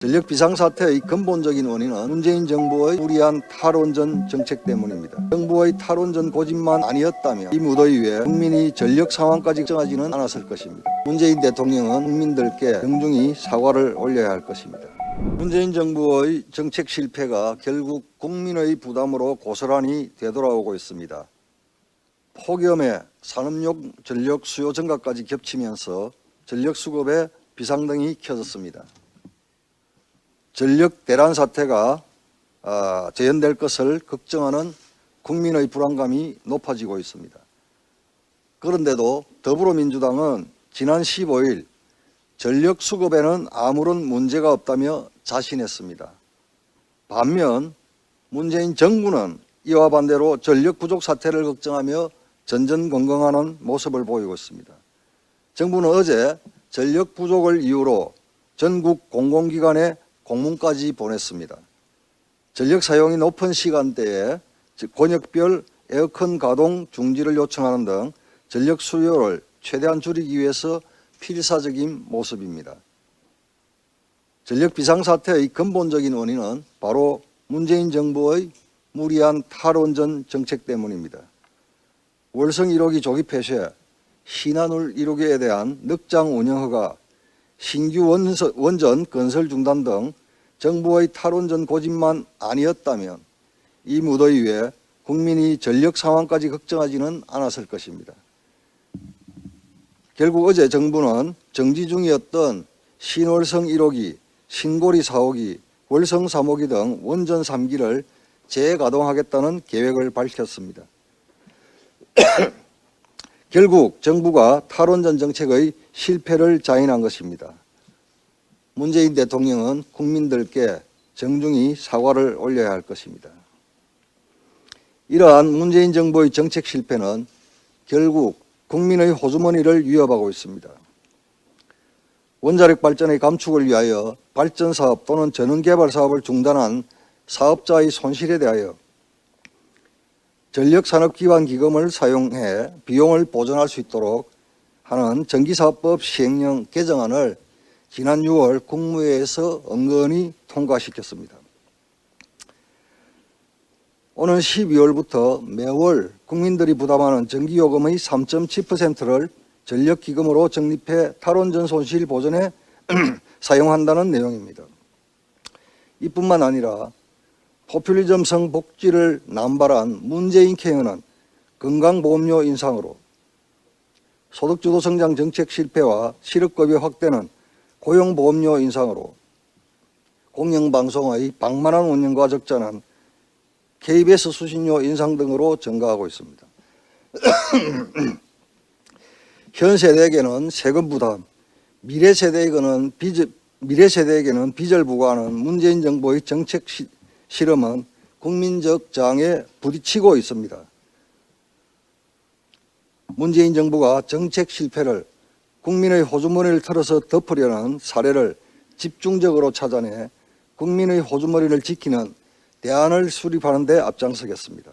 전력 비상사태의 근본적인 원인은 문재인 정부의 무리한 탈원전 정책 때문입니다. 정부의 탈원전 고집만 아니었다면 이 무더위에 국민이 전력 상황까지 걱정하지는 않았을 것입니다. 문재인 대통령은 국민들께 정중히 사과를 올려야 할 것입니다. 문재인 정부의 정책 실패가 결국 국민의 부담으로 고스란히 되돌아오고 있습니다. 폭염에 산업용 전력 수요 증가까지 겹치면서 전력 수급에 비상등이 켜졌습니다. 전력 대란 사태가 재현될 것을 걱정하는 국민의 불안감이 높아지고 있습니다. 그런데도 더불어민주당은 지난 15일 전력 수급에는 아무런 문제가 없다며 자신했습니다. 반면 문재인 정부는 이와 반대로 전력 부족 사태를 걱정하며 전전긍긍하는 모습을 보이고 있습니다. 정부는 어제 전력 부족을 이유로 전국 공공기관에 공문까지 보냈습니다. 전력 사용이 높은 시간대에 권역별 에어컨 가동 중지를 요청하는 등 전력 수요를 최대한 줄이기 위해서 필사적인 모습입니다. 전력 비상사태의 근본적인 원인은 바로 문재인 정부의 무리한 탈원전 정책 때문입니다. 월성 1호기 조기 폐쇄, 신한울 1호기에 대한 늑장 운영 허가, 신규 원전 건설 중단 등 정부의 탈원전 고집만 아니었다면 이 무더위에 국민이 전력 상황까지 걱정하지는 않았을 것입니다. 결국 어제 정부는 정지 중이었던 신월성 1호기, 신고리 4호기, 월성 3호기 등 원전 3기를 재가동하겠다는 계획을 밝혔습니다. 결국 정부가 탈원전 정책의 실패를 자인한 것입니다. 문재인 대통령은 국민들께 정중히 사과를 올려야 할 것입니다. 이러한 문재인 정부의 정책 실패는 결국 국민의 호주머니를 위협하고 있습니다. 원자력 발전의 감축을 위하여 발전사업 또는 전원개발 사업을 중단한 사업자의 손실에 대하여 전력산업기반기금을 사용해 비용을 보전할 수 있도록 하는 전기사업법 시행령 개정안을 지난 6월 국무회에서 은근히 통과시켰습니다. 오는 12월부터 매월 국민들이 부담하는 전기요금의 3.7%를 전력기금으로 적립해 탈원전 손실 보전에 사용한다는 내용입니다. 이뿐만 아니라 포퓰리즘성 복지를 남발한 문재인 케어는 건강보험료 인상으로, 소득주도 성장 정책 실패와 실업급여 확대는 고용보험료 인상으로, 공영방송의 방만한 운영과 적자는 KBS 수신료 인상 등으로 증가하고 있습니다. 현 세대에게는 세금 부담, 미래 세대에게는 빚을 부과하는 문재인 정부의 정책 실험은 국민적 저항에 부딪히고 있습니다. 문재인 정부가 정책 실패를 국민의 호주머니를 털어서 덮으려는 사례를 집중적으로 찾아내 국민의 호주머니를 지키는 대안을 수립하는 데 앞장서겠습니다.